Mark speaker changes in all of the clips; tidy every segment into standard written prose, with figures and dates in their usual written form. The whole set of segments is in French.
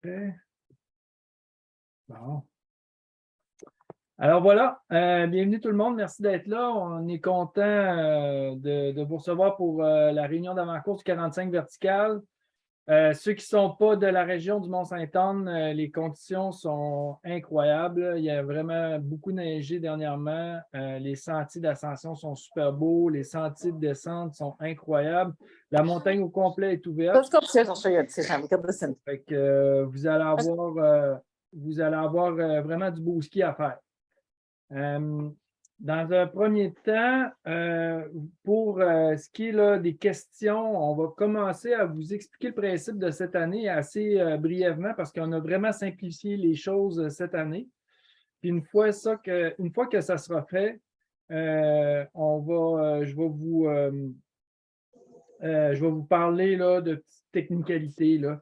Speaker 1: Parfait. Bon. Alors voilà, bienvenue tout le monde, merci d'être là. On est content de vous recevoir pour la réunion d'avant-course du 45 vertical. Ceux qui ne sont pas de la région du Mont-Sainte-Anne, les conditions sont incroyables. Il y a vraiment beaucoup neigé dernièrement. Les sentiers d'ascension sont super beaux. Les sentiers de descente sont incroyables. La montagne au complet est ouverte. Fait que, vous allez avoir vraiment du beau ski à faire. Dans un premier temps, pour ce qui est là, des questions, on va commencer à vous expliquer le principe de cette année assez brièvement parce qu'on a vraiment simplifié les choses cette année. Puis une fois que ça sera fait, je vais vous parler là, de petites technicalités là,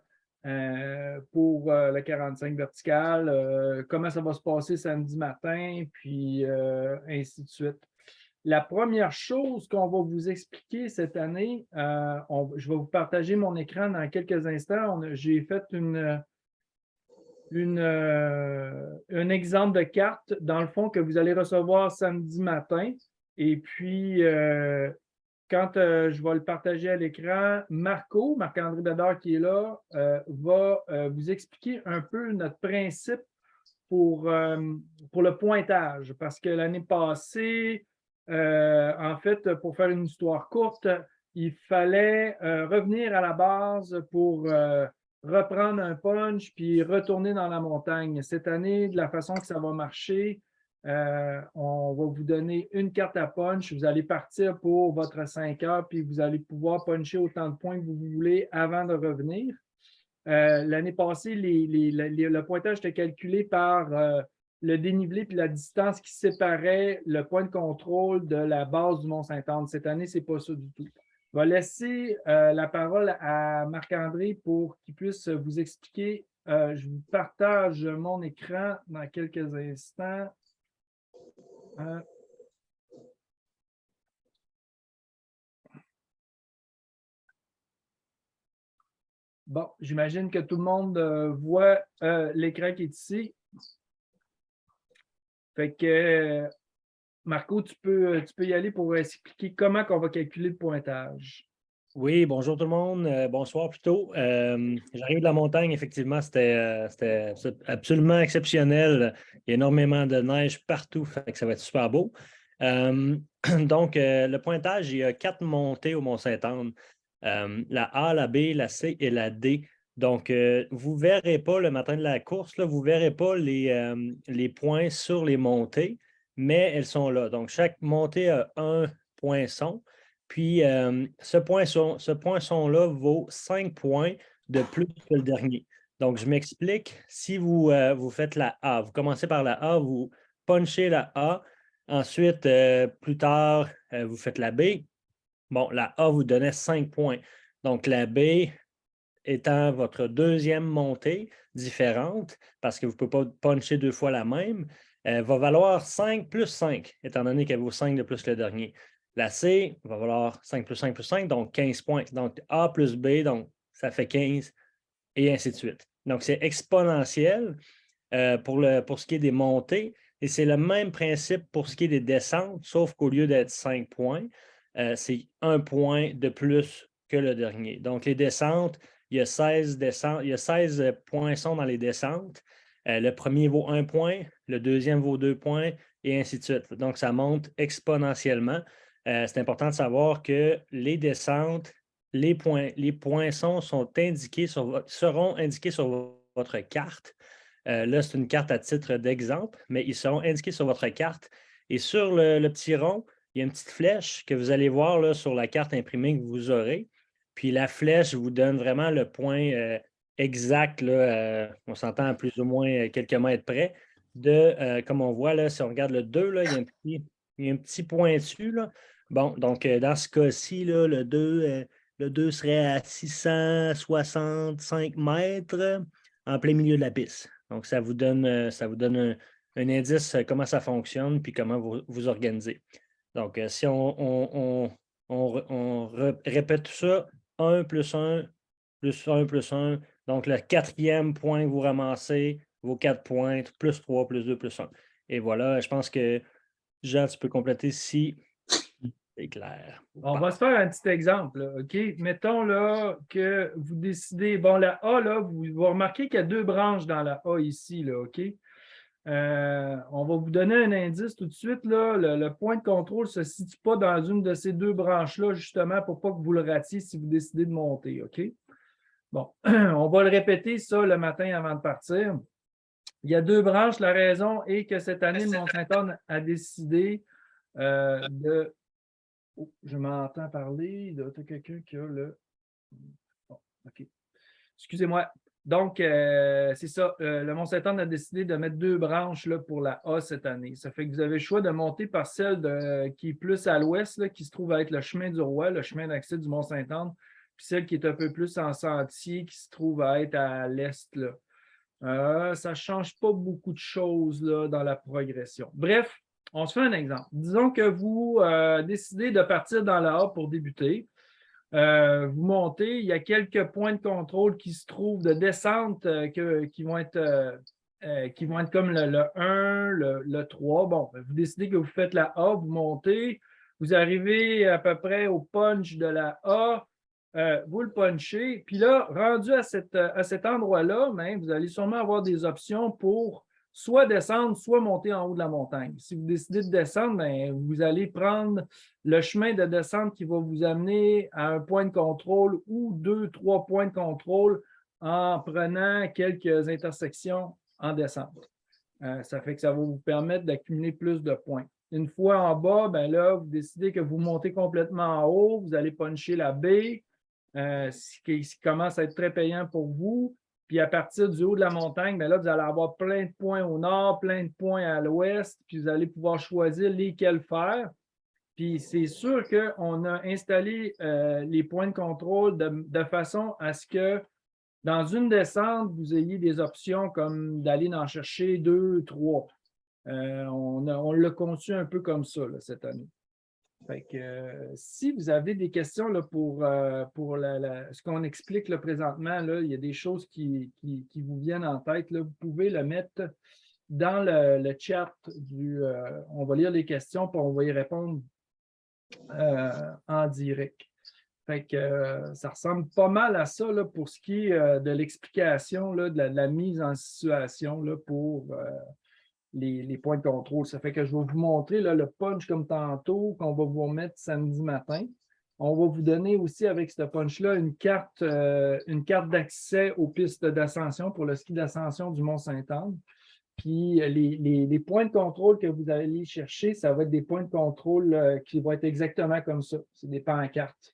Speaker 1: pour le 45 vertical, comment ça va se passer samedi matin, puis ainsi de suite. La première chose qu'on va vous expliquer cette année, je vais vous partager mon écran dans quelques instants. J'ai fait un exemple de carte, dans le fond, que vous allez recevoir samedi matin. Et puis, quand je vais le partager à l'écran, Marc-André Bédard qui est là, va vous expliquer un peu notre principe pour le pointage. Parce que l'année passée, en fait, pour faire une histoire courte, il fallait revenir à la base pour reprendre un punch puis retourner dans la montagne. Cette année, de la façon que ça va marcher, on va vous donner une carte à punch. Vous allez partir pour votre 5 heures, puis vous allez pouvoir puncher autant de points que vous voulez avant de revenir. L'année passée, le pointage était calculé par le dénivelé puis la distance qui séparait le point de contrôle de la base du Mont-Sainte-Anne. Cette année, ce n'est pas ça du tout. Je vais laisser la parole à Marc-André pour qu'il puisse vous expliquer. Je vous partage mon écran dans quelques instants. Bon, j'imagine que tout le monde voit l'écran qui est ici. Fait que, Marco, tu peux y aller pour expliquer comment on va calculer le pointage.
Speaker 2: Oui, bonjour tout le monde. Bonsoir plutôt. J'arrive de la montagne, effectivement, c'était absolument exceptionnel. Il y a énormément de neige partout, fait que ça va être super beau. Donc, le pointage, il y a 4 montées au Mont-Sainte-Anne. La A, la B, la C et la D. Donc, vous ne verrez pas le matin de la course, là, vous ne verrez pas les points sur les montées, mais elles sont là. Donc, chaque montée a un poinçon. Puis, ce poinçon-là vaut 5 points de plus que le dernier. Donc, je m'explique. Si vous faites la A, vous commencez par la A, vous punchez la A. Ensuite, plus tard, vous faites la B. Bon, la A vous donnait 5 points. Donc, la B étant votre deuxième montée différente, parce que vous ne pouvez pas puncher 2 fois la même, va valoir 5 plus 5, étant donné qu'elle vaut 5 de plus que le dernier. La C va valoir 5 plus 5 plus 5, donc 15 points. Donc A plus B, donc ça fait 15, et ainsi de suite. Donc c'est exponentiel pour ce qui est des montées, et c'est le même principe pour ce qui est des descentes, sauf qu'au lieu d'être 5 points, c'est 1 point de plus que le dernier. Donc les descentes, il y a 16 poinçons dans les descentes. Le premier vaut 1 point, le deuxième vaut 2 points, et ainsi de suite. Donc, ça monte exponentiellement. C'est important de savoir que les descentes, les poinçons seront indiqués sur votre carte. Là, c'est une carte à titre d'exemple, mais ils seront indiqués sur votre carte. Et sur le petit rond, il y a une petite flèche que vous allez voir là, sur la carte imprimée que vous aurez. Puis la flèche vous donne vraiment le point exact, là, on s'entend à plus ou moins quelques mètres près, comme on voit là, si on regarde le 2, là, il y a un petit point dessus. Là. Bon, donc dans ce cas-ci, là, le 2 serait à 665 mètres en plein milieu de la piste. Donc, ça vous donne un indice comment ça fonctionne puis comment vous organisez. Donc, si on répète tout ça, 1 plus 1 plus 1 plus 1 Donc, le 4e point que vous ramassez, vos 4 points, plus 3, plus 2, plus 1. Et voilà, je pense que Jean, tu peux compléter si c'est clair.
Speaker 1: On va se faire un petit exemple, là, OK? Mettons là, que vous décidez, bon, la A, là, vous remarquez qu'il y a 2 branches dans la A ici, là, OK? On va vous donner un indice tout de suite. Là. Le point de contrôle ne se situe pas dans une de ces 2 branches-là, justement, pour pas que vous le ratiez si vous décidez de monter, OK? Bon, on va le répéter, ça, le matin avant de partir. Il y a 2 branches. La raison est que cette année, le Mont-Saint-Anne a décidé de... Oh, je m'entends parler. Il y a quelqu'un qui a le... Bon, OK. Excusez-moi. Donc, c'est ça. Le Mont-Saint-Anne a décidé de mettre 2 branches là, pour la A cette année. Ça fait que vous avez le choix de monter par celle qui est plus à l'ouest, qui se trouve à être le chemin du Roi, le chemin d'accès du Mont-Saint-Anne, puis celle qui est un peu plus en sentier, qui se trouve à être à l'est. Ça ne change pas beaucoup de choses là, dans la progression. Bref, on se fait un exemple. Disons que vous décidez de partir dans la A pour débuter. Vous montez, il y a quelques points de contrôle qui se trouvent de descente qui vont être comme le 1, le 3. Bon, vous décidez que vous faites la A, vous montez, vous arrivez à peu près au punch de la A, vous le punchez, puis là, rendu à cet endroit-là, vous allez sûrement avoir des options pour soit descendre, soit monter en haut de la montagne. Si vous décidez de descendre, vous allez prendre le chemin de descente qui va vous amener à un point de contrôle ou 2, 3 points de contrôle en prenant quelques intersections en descente. Ça fait que ça va vous permettre d'accumuler plus de points. Une fois en bas, là, vous décidez que vous montez complètement en haut, vous allez puncher la B, ce qui commence à être très payant pour vous. Puis à partir du haut de la montagne, là, vous allez avoir plein de points au nord, plein de points à l'ouest, puis vous allez pouvoir choisir lesquels faire. Puis c'est sûr qu'on a installé les points de contrôle de façon à ce que dans une descente, vous ayez des options comme d'aller en chercher 2, 3. On l'a conçu un peu comme ça là, cette année. Fait que, si vous avez des questions là, pour ce qu'on explique là, présentement, là, il y a des choses qui vous viennent en tête, là, vous pouvez le mettre dans le chat on va lire les questions puis on va y répondre en direct. Fait que, ça ressemble pas mal à ça là, pour ce qui est de l'explication de la mise en situation là, pour les points de contrôle. Ça fait que je vais vous montrer là, le punch comme tantôt qu'on va vous remettre samedi matin. On va vous donner aussi avec ce punch-là une carte d'accès aux pistes d'ascension pour le ski d'ascension du Mont-Saint-Anne. Puis les points de contrôle que vous allez chercher, ça va être des points de contrôle qui vont être exactement comme ça. C'est des pancartes.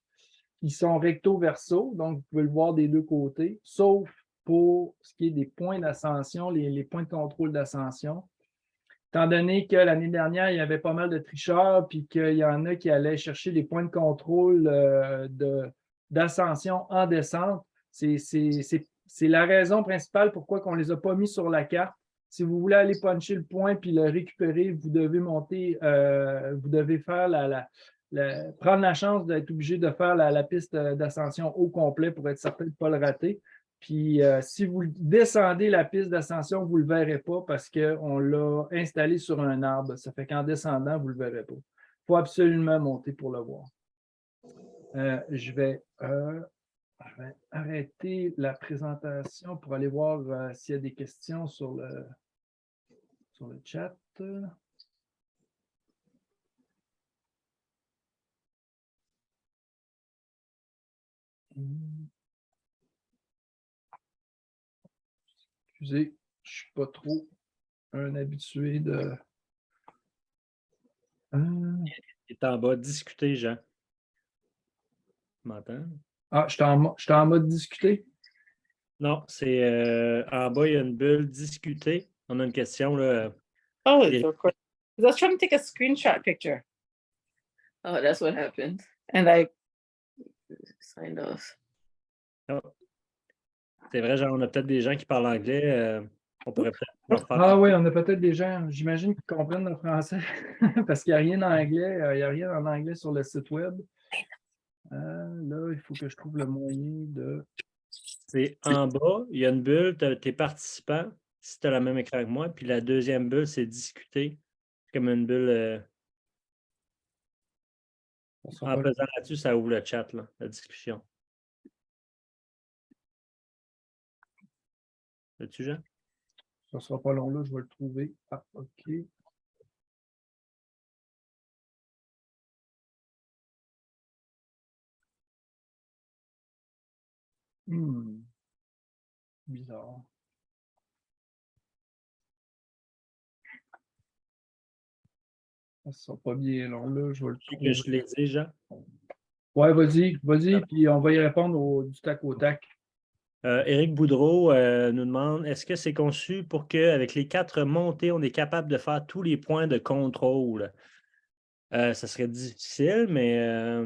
Speaker 1: Ils sont recto-verso, donc vous pouvez le voir des 2 côtés, sauf pour ce qui est des points d'ascension, les points de contrôle d'ascension. Étant donné que l'année dernière, il y avait pas mal de tricheurs, puis qu'il y en a qui allaient chercher des points de contrôle d'ascension en descente, c'est la raison principale pourquoi on ne les a pas mis sur la carte. Si vous voulez aller puncher le point puis le récupérer, vous devez monter, vous devez faire prendre la chance d'être obligé de faire la piste d'ascension au complet pour être certain de ne pas le rater. Puis si vous descendez la piste d'ascension, vous ne le verrez pas parce qu'on l'a installé sur un arbre. Ça fait qu'en descendant, vous ne le verrez pas. Il faut absolument monter pour le voir. Je vais arrêter la présentation pour aller voir s'il y a des questions sur le chat. Excusez, je ne suis pas trop un habitué de...
Speaker 2: Il est en bas, discuter, Jean. Tu m'entends?
Speaker 1: Ah, je suis en mode discuter?
Speaker 2: Non, c'est en bas, il y a une bulle discuter. On a une question. Là.
Speaker 3: Oh, it's recording. I was trying to take a screenshot picture. Oh, that's what happened. And I signed off.
Speaker 2: Oh. C'est vrai, genre, on a peut-être des gens qui parlent anglais. On pourrait peut-être faire.
Speaker 1: Ah oui, on a peut-être des gens, j'imagine, qui comprennent le français parce qu'il n'y a rien en anglais. Il n'y a rien en anglais sur le site web. Là, il faut que je trouve le moyen de
Speaker 2: C'est en bas, il y a une bulle, tu as tes participants, si tu as le même écran que moi, puis la deuxième bulle, c'est discuter. Comme une bulle. En pesant là-dessus, ça ouvre le chat, là, la discussion. As-tu, Jean?
Speaker 1: Ça ne sera pas long là, je vais le trouver. Ah, OK. Bizarre. Ça ne sera pas bien long là, je vais le trouver.
Speaker 2: Je l'ai dit, Jean.
Speaker 1: Ouais, vas-y, puis on va y répondre du tac au tac.
Speaker 2: Éric Boudreau nous demande est-ce que c'est conçu pour qu'avec les 4 montées, on est capable de faire tous les points de contrôle? Ça serait difficile, mais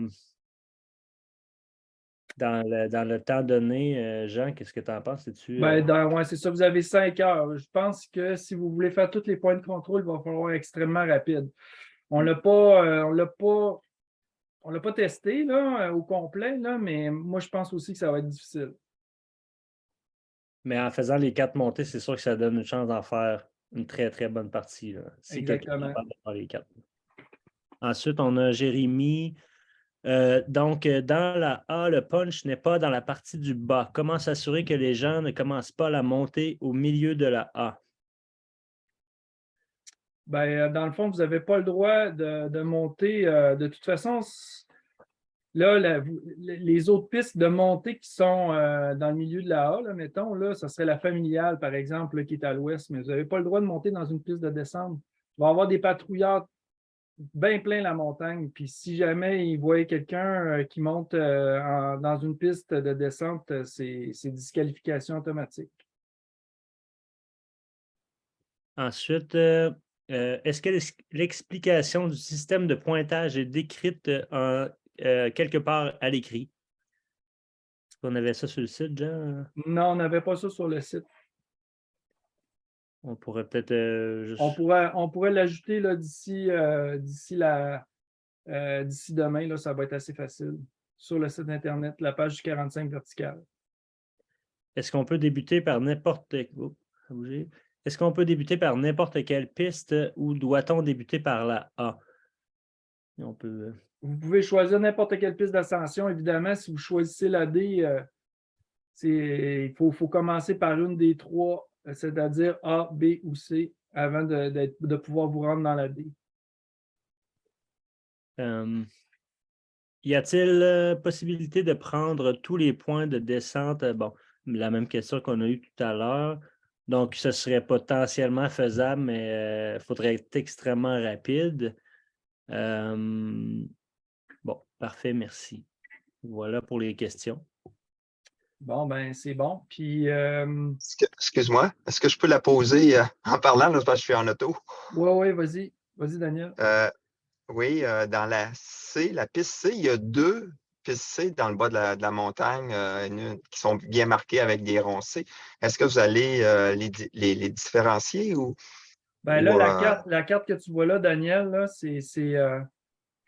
Speaker 2: dans le temps donné, Jean, qu'est-ce que tu en penses?
Speaker 1: Ouais, c'est ça, vous avez 5 heures. Je pense que si vous voulez faire tous les points de contrôle, il va falloir être extrêmement rapide. On ne l'a pas testé là, au complet, là, mais moi, je pense aussi que ça va être difficile.
Speaker 2: Mais en faisant les 4 montées, c'est sûr que ça donne une chance d'en faire une très, très bonne partie. Là, si quelqu'un est capable de faire les 4. Ensuite, on a Jérémy. Donc, dans la A, le punch n'est pas dans la partie du bas. Comment s'assurer que les gens ne commencent pas la montée au milieu de la A?
Speaker 1: Dans le fond, vous n'avez pas le droit de monter. De toute façon, là, les autres pistes de montée qui sont dans le milieu de la A, là, mettons, là, ça serait la familiale, par exemple, là, qui est à l'ouest, mais vous n'avez pas le droit de monter dans une piste de descente. Il va y avoir des patrouilleurs bien plein la montagne. Puis si jamais ils voient quelqu'un qui monte dans une piste de descente, c'est disqualification automatique.
Speaker 2: Ensuite, est-ce que l'explication du système de pointage est décrite quelque part à l'écrit? Est-ce qu'on avait ça sur le site, Jean?
Speaker 1: Non, on n'avait pas ça sur le site.
Speaker 2: On pourrait peut-être juste...
Speaker 1: On pourrait l'ajouter d'ici demain, là, ça va être assez facile. Sur le site Internet, la page du 45 verticale.
Speaker 2: Est-ce qu'on peut débuter par n'importe... Est-ce qu'on peut débuter par n'importe quelle piste ou doit-on débuter par la A? On peut...
Speaker 1: Vous pouvez choisir n'importe quelle piste d'ascension. Évidemment, si vous choisissez la D, il faut commencer par une des 3, c'est-à-dire A, B ou C, avant de pouvoir vous rendre dans la D.
Speaker 2: Y a-t-il possibilité de prendre tous les points de descente? Bon, la même question qu'on a eue tout à l'heure. Donc, ce serait potentiellement faisable, mais il faudrait être extrêmement rapide. Bon, parfait, merci. Voilà pour les questions.
Speaker 1: Bon, c'est bon. Puis.
Speaker 4: Excuse-moi, est-ce que je peux la poser en parlant, là, parce que je suis en auto?
Speaker 1: Oui, vas-y. Vas-y, Daniel.
Speaker 4: Oui, dans la C, la piste C, il y a 2 pistes C dans le bas de la montagne qui sont bien marquées avec des ronds C. Est-ce que vous allez les différencier ou?
Speaker 1: Là, la carte que tu vois là, Daniel, là, c'est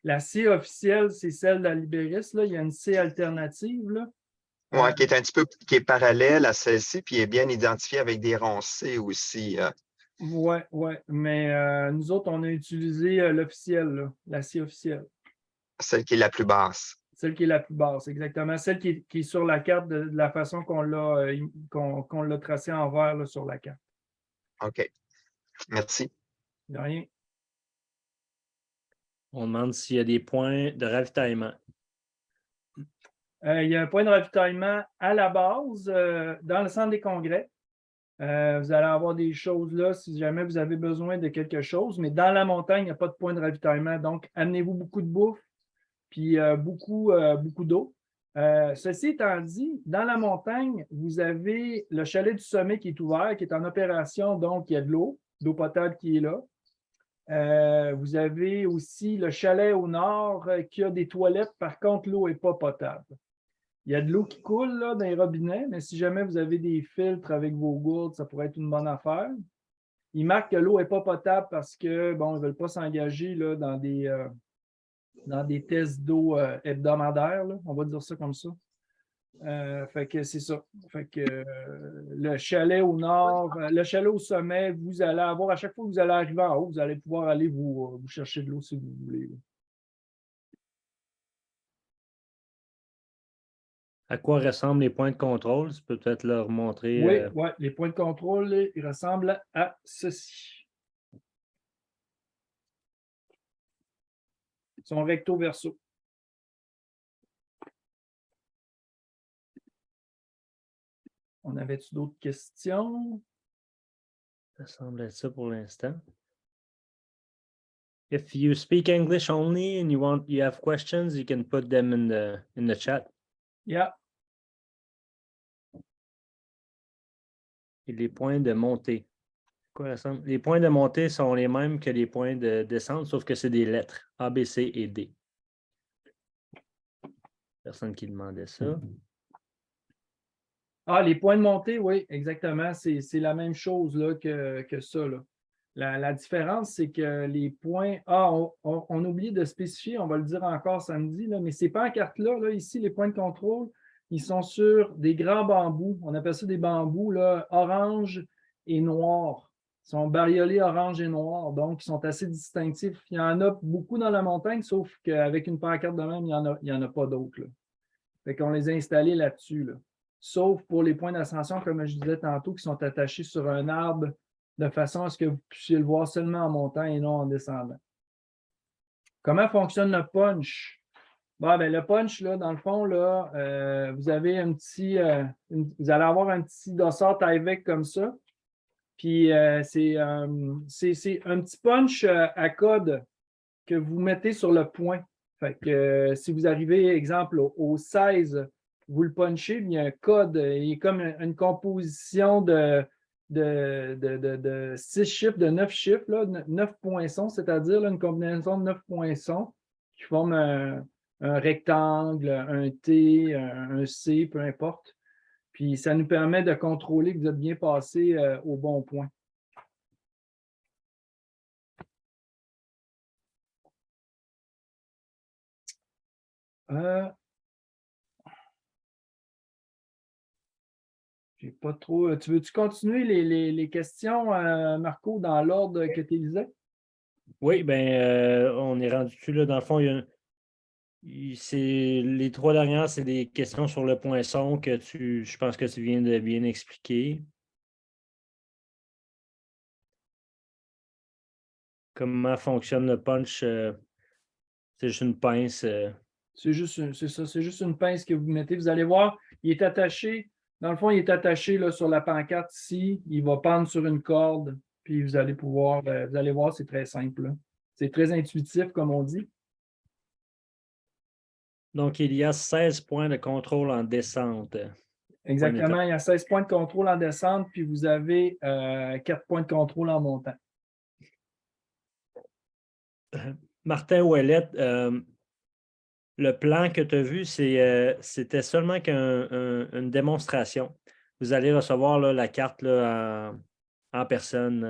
Speaker 1: la C officielle, c'est celle de la Libéris. Là. Il y a une C alternative. Là.
Speaker 4: Oui, qui est un petit peu qui est parallèle à celle-ci, puis est bien identifiée avec des ronds C aussi.
Speaker 1: Oui, mais nous autres, on a utilisé l'officielle, la C officielle.
Speaker 4: Celle qui est la plus basse.
Speaker 1: Celle qui est la plus basse, exactement. Celle qui est sur la carte de la façon qu'on l'a tracée en vert là, sur la carte.
Speaker 4: OK. Merci.
Speaker 1: De rien.
Speaker 2: On demande s'il y a des points de ravitaillement.
Speaker 1: Il y a un point de ravitaillement à la base, dans le centre des congrès. Vous allez avoir des choses là si jamais vous avez besoin de quelque chose, mais dans la montagne, il n'y a pas de point de ravitaillement. Donc, amenez-vous beaucoup de bouffe, puis beaucoup d'eau. Ceci étant dit, dans la montagne, vous avez le chalet du sommet qui est ouvert, qui est en opération, donc il y a de l'eau potable qui est là. Vous avez aussi le chalet au nord qui a des toilettes, par contre, l'eau n'est pas potable. Il y a de l'eau qui coule là, dans les robinets, mais si jamais vous avez des filtres avec vos gourdes, ça pourrait être une bonne affaire. Ils marquent que l'eau n'est pas potable parce que, bon, ils ne veulent pas s'engager là, dans des tests d'eau hebdomadaires, là, on va dire ça comme ça. Fait que c'est ça. Fait que le chalet au nord, le chalet au sommet, vous allez avoir, à chaque fois que vous allez arriver en haut, vous allez pouvoir aller vous chercher de l'eau si vous voulez.
Speaker 2: À quoi ressemblent les points de contrôle? Tu peux peut-être leur montrer.
Speaker 1: Oui, ouais, les points de contrôle, ils ressemblent à ceci. Ils sont recto verso. On avait-tu d'autres questions?
Speaker 2: Ça semble être ça pour l'instant. If you speak English only and you have questions, you can put them in the chat.
Speaker 1: Yeah.
Speaker 2: Et les points de montée. Quoi ressemble? Les points de montée sont les mêmes que les points de descente, sauf que c'est des lettres A, B, C et D. Personne qui demandait ça.
Speaker 1: Ah, les points de montée, oui, exactement. C'est la même chose là, que ça. Là. La différence, c'est que les points. Ah, on oublie de spécifier, on va le dire encore samedi, là, mais ces pancartes-là, là, ici, les points de contrôle, ils sont sur des grands bambous. On appelle ça des bambous là, orange et noir. Ils sont bariolés orange et noir, donc ils sont assez distinctifs. Il y en a beaucoup dans la montagne, sauf qu'avec une pancarte de même, il n'y en a pas d'autres. Fait qu'on les a installés là-dessus. Là. Sauf pour les points d'ascension, comme je disais tantôt, qui sont attachés sur un arbre de façon à ce que vous puissiez le voir seulement en montant et non en descendant. Comment fonctionne le punch? Bon, ben, le punch, là, dans le fond, là, vous avez vous allez avoir un petit dossard taille-bec comme ça. Puis c'est un petit punch à code que vous mettez sur le point. Fait que si vous arrivez, exemple, au 16, vous le punchez, il y a un code, il est comme une composition de 6 chiffres, de 9 chiffres, là, 9 poinçons, c'est-à-dire là, une combinaison de 9 poinçons qui forment un rectangle, un T, un C, peu importe. Puis ça nous permet de contrôler que vous êtes bien passé au bon point. J'ai pas trop. Tu veux-tu continuer les questions, Marco, dans l'ordre que tu lisais?
Speaker 2: Oui, bien, on est rendu dessus là. Dans le fond, les 3 dernières, c'est des questions sur le poinçon que je pense que tu viens de bien expliquer. Comment fonctionne le punch? C'est juste une pince.
Speaker 1: C'est ça, c'est juste une pince que vous mettez. Vous allez voir, il est attaché. Dans le fond, il est attaché là, sur la pancarte ici. Il va pendre sur une corde. Puis vous allez pouvoir, vous allez voir, c'est très simple. C'est très intuitif, comme on dit.
Speaker 2: Donc, il y a 16 points de contrôle en descente.
Speaker 1: Exactement, il y a 16 points de contrôle en descente, puis vous avez 4 points de contrôle en montant.
Speaker 2: Martin Ouellette, le plan que tu as vu, c'était seulement une démonstration. Vous allez recevoir là, la carte là, en personne.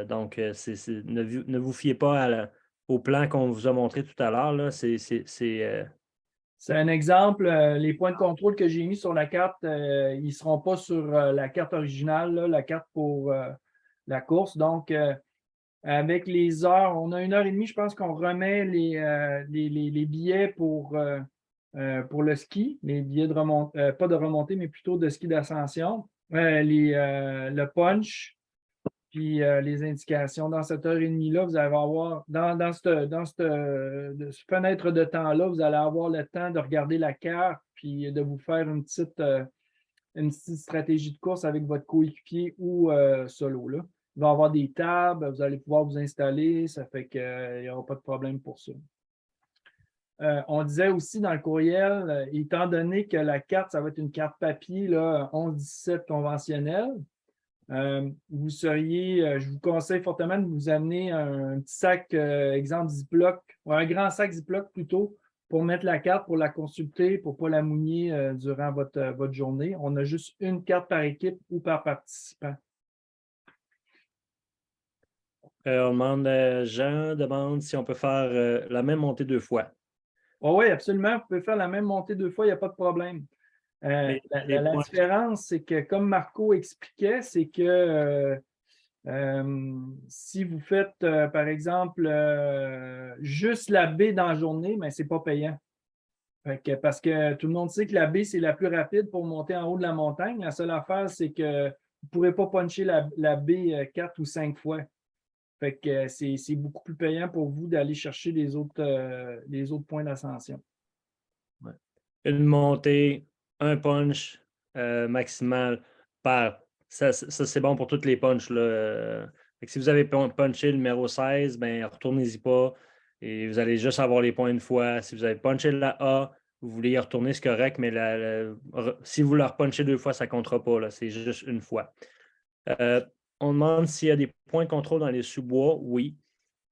Speaker 2: Donc, ne vous fiez pas au plan qu'on vous a montré tout à l'heure.
Speaker 1: C'est un exemple. Les points de contrôle que j'ai mis sur la carte, ils ne seront pas sur la carte originale, là, la carte pour la course. Donc, avec les heures, on a 1h30, je pense qu'on remet les billets pour le ski, les billets de remontée, pas de remontée, mais plutôt de ski d'ascension, le punch, puis les indications. Dans cette heure et demie-là, vous allez avoir, dans cette fenêtre de temps-là, vous allez avoir le temps de regarder la carte, puis de vous faire une petite stratégie de course avec votre coéquipier ou solo. Là. Il va y avoir des tables, vous allez pouvoir vous installer, ça fait qu'il n'y aura pas de problème pour ça. On disait aussi dans le courriel, étant donné que la carte, ça va être une carte papier, là, 11-17 conventionnelle, je vous conseille fortement de vous amener un petit sac, exemple Ziploc, ou un grand sac Ziploc plutôt, pour mettre la carte, pour la consulter, pour ne pas la mouiller durant votre journée. On a juste une carte par équipe ou par participant.
Speaker 2: Jean demande si on peut faire la même montée 2 fois.
Speaker 1: Oui, absolument. Vous pouvez faire la même montée 2 fois, il n'y a pas de problème. La différence, c'est que comme Marco expliquait, c'est que si vous faites, par exemple, juste la baie dans la journée, mais ce n'est pas payant. Parce que tout le monde sait que la baie, c'est la plus rapide pour monter en haut de la montagne. La seule affaire, c'est que vous ne pourrez pas puncher la baie 4 ou 5 fois. Fait que c'est beaucoup plus payant pour vous d'aller chercher les autres points d'ascension.
Speaker 2: Ouais. Une montée, un punch maximal par. Ça c'est bon pour toutes les punches. Là. Fait que si vous avez punché le numéro 16, ben retournez-y pas. Et vous allez juste avoir les points une fois. Si vous avez punché la A, vous voulez y retourner, c'est correct, mais si vous la repunchez 2 fois, ça ne comptera pas. C'est juste une fois. On demande s'il y a des points de contrôle dans les sous-bois. Oui.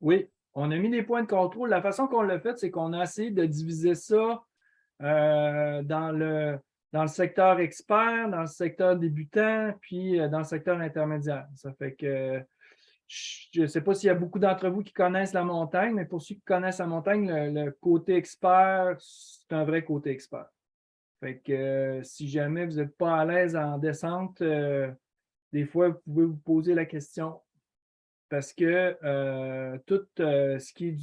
Speaker 1: Oui, on a mis des points de contrôle. La façon qu'on l'a fait, c'est qu'on a essayé de diviser ça dans le secteur expert, dans le secteur débutant, puis dans le secteur intermédiaire. Ça fait que je ne sais pas s'il y a beaucoup d'entre vous qui connaissent la montagne, mais pour ceux qui connaissent la montagne, le côté expert, c'est un vrai côté expert. Fait que si jamais vous n'êtes pas à l'aise en descente, des fois, vous pouvez vous poser la question. Parce que tout ce qui est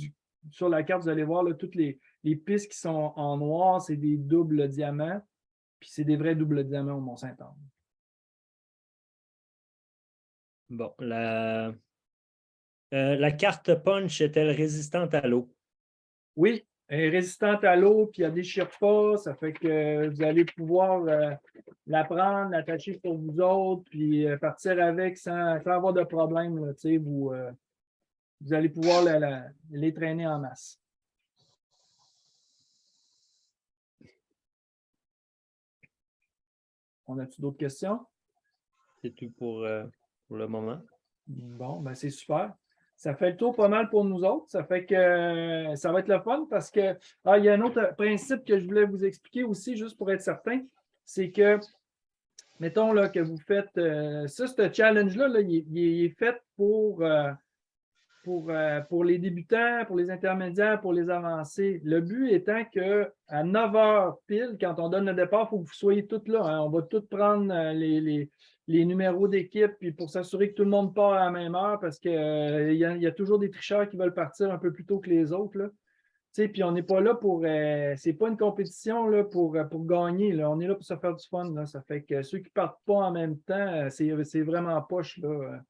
Speaker 1: sur la carte, vous allez voir, là, toutes les pistes qui sont en noir, c'est des doubles diamants. Puis c'est des vrais doubles diamants au Mont-Saint-Anne.
Speaker 2: Bon, la carte punch est-elle résistante à l'eau?
Speaker 1: Oui, elle est résistante à l'eau, puis elle ne déchire pas. Ça fait que vous allez pouvoir la prendre, l'attacher pour vous autres, puis partir avec sans avoir de problème. Là, vous allez pouvoir les traîner en masse. On a-tu d'autres questions?
Speaker 2: C'est tout pour le moment.
Speaker 1: Bon, ben c'est super. Ça fait le tour pas mal pour nous autres. Ça fait que ça va être le fun parce que il y a un autre principe que je voulais vous expliquer aussi, juste pour être certain, c'est que, mettons là, que vous faites ce challenge-là, là, il est fait pour les débutants, pour les intermédiaires, pour les avancés. Le but étant qu'à 9 heures pile, quand on donne le départ, il faut que vous soyez tous là. Hein. On va tous prendre les numéros d'équipe puis pour s'assurer que tout le monde part à la même heure parce qu'il y a toujours des tricheurs qui veulent partir un peu plus tôt que les autres. Là. Puis on n'est pas là pour. C'est pas une compétition là, pour gagner. Là. On est là pour se faire du fun. Là. Ça fait que ceux qui ne partent pas en même temps, c'est vraiment poche. Là.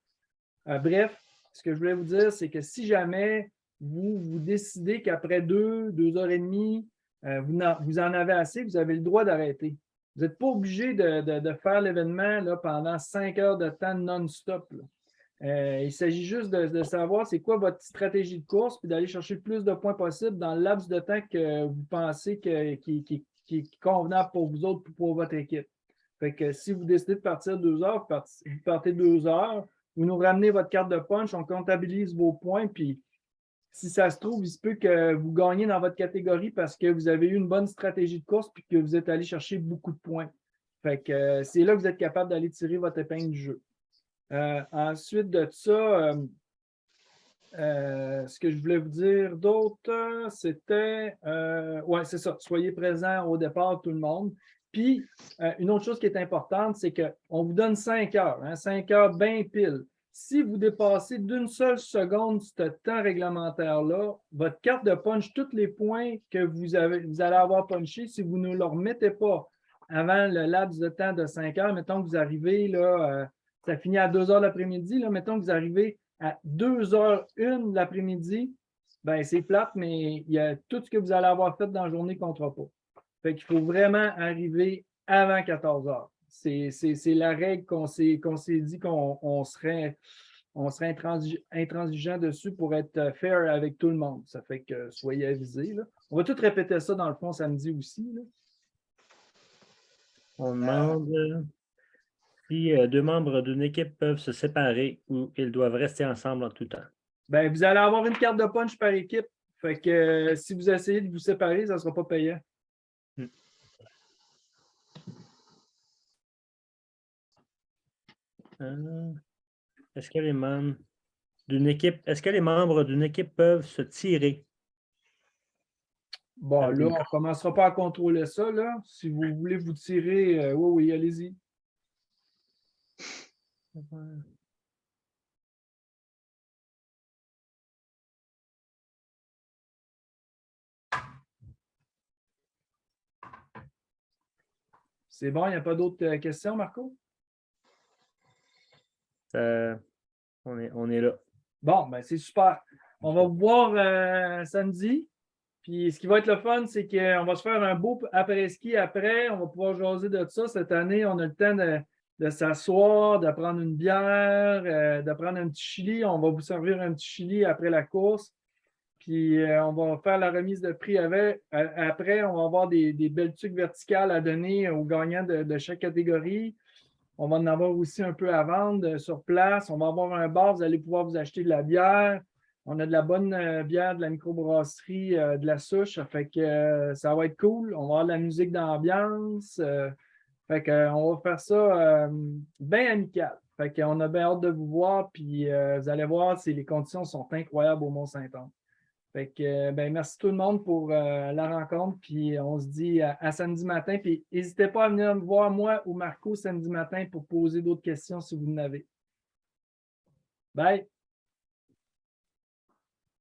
Speaker 1: Bref, ce que je voulais vous dire, c'est que si jamais vous décidez qu'après 2 heures et demie, vous en avez assez, vous avez le droit d'arrêter. Vous n'êtes pas obligé de faire l'événement pendant 5 heures de temps non-stop. Il s'agit juste de savoir c'est quoi votre stratégie de course, puis d'aller chercher le plus de points possible dans le laps de temps que vous pensez qui est convenable pour vous autres et pour votre équipe. Fait que si vous décidez de partir 2 heures, vous partez 2 heures, vous nous ramenez votre carte de punch, on comptabilise vos points, puis si ça se trouve, il se peut que vous gagnez dans votre catégorie parce que vous avez eu une bonne stratégie de course puis que vous êtes allé chercher beaucoup de points. Fait que c'est là que vous êtes capable d'aller tirer votre épingle du jeu. Ensuite de ça, ce que je voulais vous dire d'autre, c'était, ouais, c'est ça, soyez présents au départ, tout le monde. Puis, une autre chose qui est importante, c'est qu'on vous donne 5 heures, 5 heures bien pile. Si vous dépassez d'une seule seconde ce temps réglementaire-là, votre carte de punch, tous les points que vous allez avoir punché, si vous ne le remettez pas avant le laps de temps de 5 heures, mettons que vous arrivez, là, ça finit à 2 heures l'après-midi, là, mettons que vous arrivez à 2h01 l'après-midi, ben c'est plate, mais il y a tout ce que vous allez avoir fait dans la journée ne comptera pas. Fait qu'il faut vraiment arriver avant 14 heures. C'est la règle qu'on s'est dit qu'on serait intransigeant dessus pour être fair avec tout le monde. Ça fait que soyez avisés. Là. On va tout répéter ça dans le fond samedi aussi. Là.
Speaker 2: On demande si 2 membres d'une équipe peuvent se séparer ou ils doivent rester ensemble en tout temps.
Speaker 1: Ben, vous allez avoir une carte de punch par équipe. Fait que si vous essayez de vous séparer, ça ne sera pas payant.
Speaker 2: Est-ce que les membres d'une équipe peuvent se tirer?
Speaker 1: Bon, là, on ne commencera pas à contrôler ça, là. Si vous voulez vous tirer, oui, allez-y. C'est bon, il n'y a pas d'autres questions, Marco?
Speaker 2: On est là.
Speaker 1: Bon, ben c'est super. On va vous voir samedi. Puis ce qui va être le fun, c'est qu'on va se faire un beau après-ski après. On va pouvoir jaser de ça. Cette année, on a le temps de s'asseoir, de prendre une bière, de prendre un petit chili. On va vous servir un petit chili après la course. Puis on va faire la remise de prix après. On va avoir des belles tuques verticales à donner aux gagnants de chaque catégorie. On va en avoir aussi un peu à vendre sur place. On va avoir un bar, vous allez pouvoir vous acheter de la bière. On a de la bonne bière de la microbrasserie de la Souche. Ça fait que ça va être cool. On va avoir de la musique d'ambiance. Fait que, on va faire ça bien amical. Fait qu'on a bien hâte de vous voir. Puis vous allez voir, les conditions sont incroyables au Mont-Saint-Anne. Fait que, ben, merci tout le monde pour la rencontre. Puis on se dit à samedi matin. Puis n'hésitez pas à venir me voir, moi ou Marco, samedi matin pour poser d'autres questions si vous en avez. Bye!